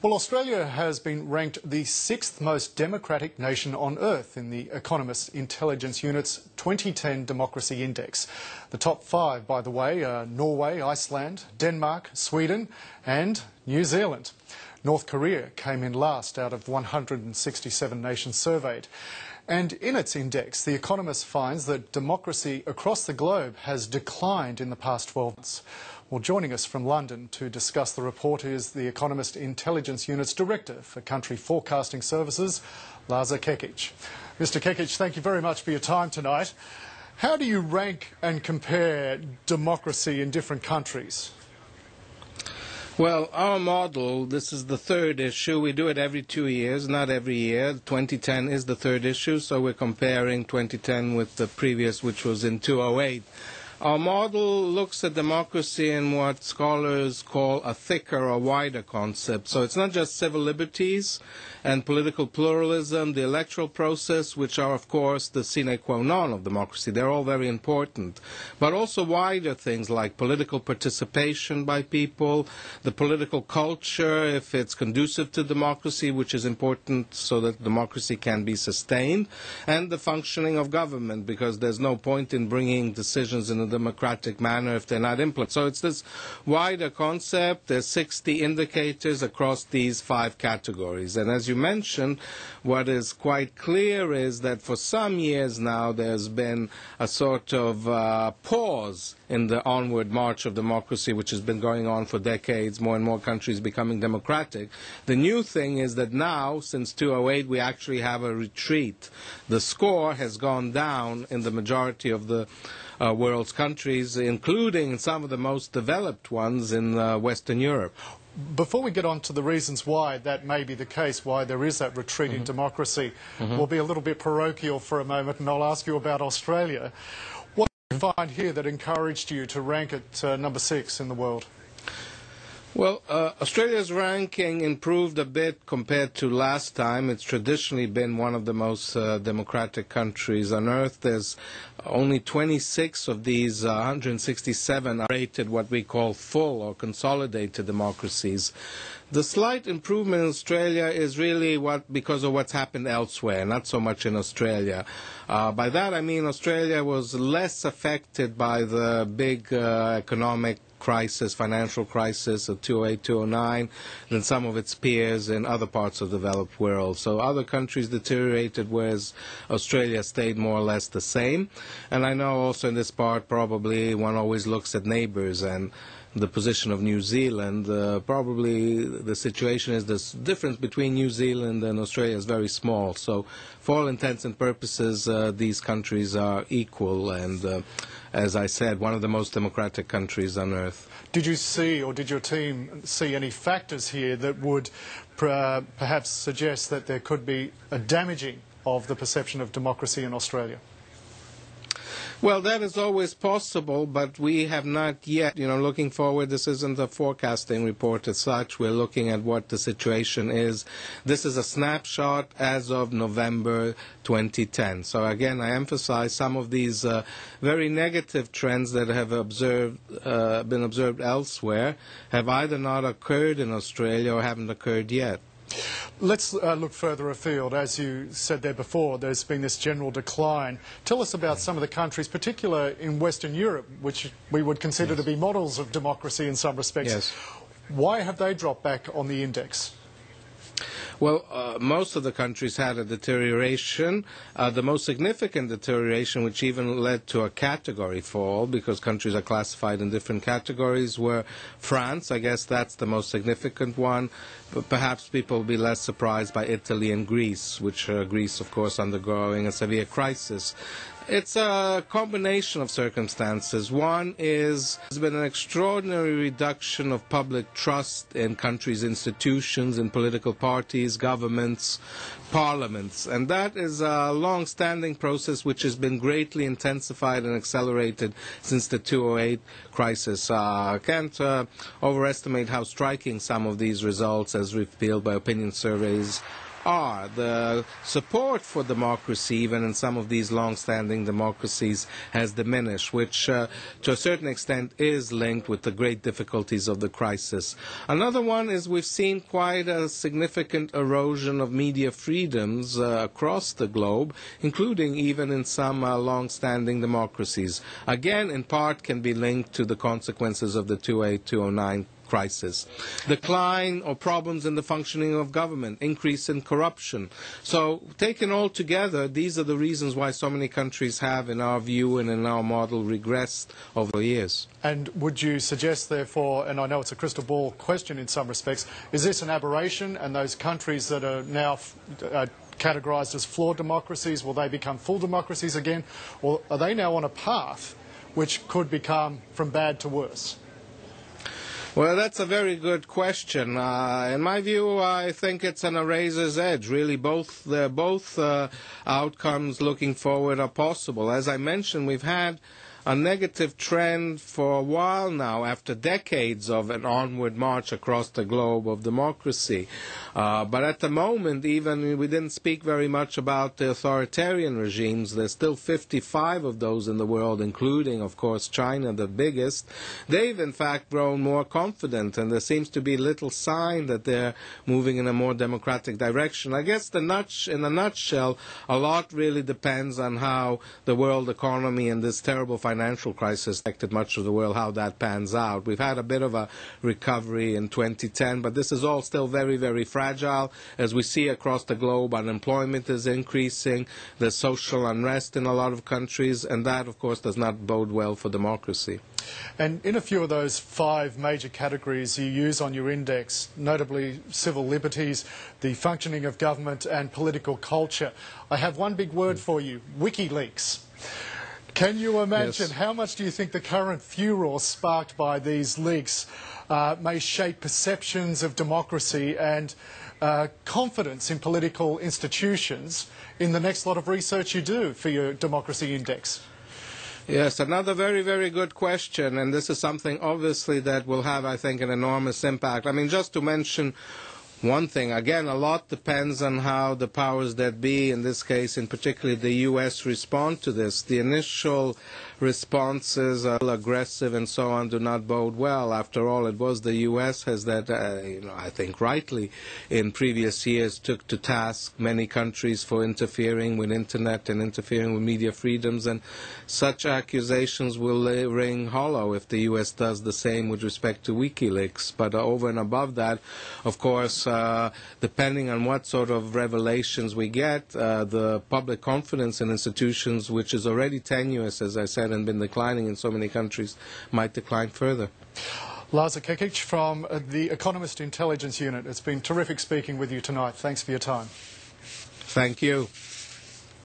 Well, Australia has been ranked the sixth most democratic nation on earth in the Economist Intelligence Unit's 2010 Democracy Index. The top five, by the way, are Norway, Iceland, Denmark, Sweden and New Zealand. North Korea came in last out of 167 nations surveyed. And in its index, The Economist finds that democracy across the globe has declined in the past 12 months. Well, joining us from London to discuss the report is The Economist Intelligence Unit's Director for Country Forecasting Services, Lazar Kekic. Mr. Kekic, thank you very much for your time tonight. How do you rank and compare democracy in different countries? Well, our model, this is the third issue. We do it every 2 years, not every year. 2010 is the third issue, so we're comparing 2010 with the previous, which was in 2008. Our model looks at democracy in what scholars call a thicker or wider concept. So it's not just civil liberties and political pluralism, the electoral process, which are, of course, the sine qua non of democracy. They're all very important. But also wider things like political participation by people, the political culture, if it's conducive to democracy, which is important so that democracy can be sustained, and the functioning of government, because there's no point in bringing decisions in a democratic manner if they're not implemented. So it's this wider concept. There's 60 indicators across these 5 categories. And as you mentioned, what is quite clear is that for some years now there's been a sort of pause in the onward march of democracy, which has been going on for decades, more and more countries becoming democratic. The new thing is that now, since 2008, we actually have a retreat. The score has gone down in the majority of the world's countries, including some of the most developed ones in Western Europe. Before we get on to the reasons why that may be the case, why there is that retreat in democracy, we'll be a little bit parochial for a moment and I'll ask you about Australia. What did you find here that encouraged you to rank it number 6 in the world? Well, Australia's ranking improved a bit compared to last time. It's traditionally been one of the most democratic countries on earth. There's only 26 of these 167 are rated what we call full or consolidated democracies. The slight improvement in Australia is really because of what's happened elsewhere, not so much in Australia. By that I mean Australia was less affected by the big economic crisis, financial crisis of 2008-2009 than some of its peers in other parts of the developed world. So other countries deteriorated, whereas Australia stayed more or less the same. And I know also in this part probably one always looks at neighbors and the position of New Zealand. Probably the situation is the difference between New Zealand and Australia is very small. So for all intents and purposes, these countries are equal and, as I said, one of the most democratic countries on earth. Did you see, or did your team see any factors here that would perhaps suggest that there could be a damaging of the perception of democracy in Australia? Well, that is always possible, but we have not yet, looking forward, this isn't a forecasting report as such. We're looking at what the situation is. This is a snapshot as of November 2010. So again, I emphasize some of these very negative trends that have been observed elsewhere have either not occurred in Australia or haven't occurred yet. Let's look further afield. As you said there before, there's been this general decline. Tell us about some of the countries, particularly in Western Europe, which we would consider to be models of democracy in some respects. Yes. Why have they dropped back on the index? Well, most of the countries had a deterioration. The most significant deterioration, which even led to a category fall, because countries are classified in different categories, were France. I guess that's the most significant one. But perhaps people will be less surprised by Italy and Greece, which Greece, of course, undergoing a severe crisis. It's a combination of circumstances. One is there's been an extraordinary reduction of public trust in countries' institutions, in political parties, governments, parliaments. And that is a long-standing process which has been greatly intensified and accelerated since the 2008 crisis. I can't overestimate how striking some of these results, as revealed by opinion surveys, are. The support for democracy, even in some of these long-standing democracies, has diminished, which to a certain extent is linked with the great difficulties of the crisis. Another one is we've seen quite a significant erosion of media freedoms across the globe, including even in some long-standing democracies. Again, in part can be linked to the consequences of the 2008-2009 crisis. Decline or problems in the functioning of government, increase in corruption. So, taken all together, these are the reasons why so many countries have, in our view and in our model, regressed over the years. And would you suggest, therefore, and I know it's a crystal ball question in some respects, is this an aberration, and those countries that are now categorised as flawed democracies, will they become full democracies again, or are they now on a path which could become from bad to worse? Well, that's a very good question. In my view, I think it's on a razor's edge. Really, both outcomes looking forward are possible. As I mentioned, we've had a negative trend for a while now, after decades of an onward march across the globe of democracy. But at the moment, even we didn't speak very much about the authoritarian regimes. There's still 55 of those in the world, including, of course, China, the biggest. They've, in fact, grown more confident, and there seems to be little sign that they're moving in a more democratic direction. I guess in a nutshell, a lot really depends on how the world economy and this terrible financial crisis affected much of the world, how that pans out. We've had a bit of a recovery in 2010, but this is all still very, very fragile. As we see across the globe, unemployment is increasing, there's social unrest in a lot of countries, and that, of course, does not bode well for democracy. And in a few of those 5 major categories you use on your index, notably civil liberties, the functioning of government and political culture, I have one big word for you: WikiLeaks. Can you imagine how much do you think the current furor sparked by these leaks may shape perceptions of democracy and confidence in political institutions in the next lot of research you do for your democracy index? Yes, another very, very good question, and this is something obviously that will have, I think, an enormous impact. I mean, just to mention one thing, again, a lot depends on how the powers that be, in this case, in particular the U.S., respond to this. The initial responses are aggressive and so on, do not bode well. After all, it was the U.S. has that, I think rightly, in previous years took to task many countries for interfering with Internet and interfering with media freedoms, and such accusations will ring hollow if the U.S. does the same with respect to WikiLeaks. But over and above that, of course, depending on what sort of revelations we get, the public confidence in institutions, which is already tenuous, as I said, and been declining in so many countries, might decline further. Lazar Kekic from the Economist Intelligence Unit. It's been terrific speaking with you tonight. Thanks for your time. Thank you.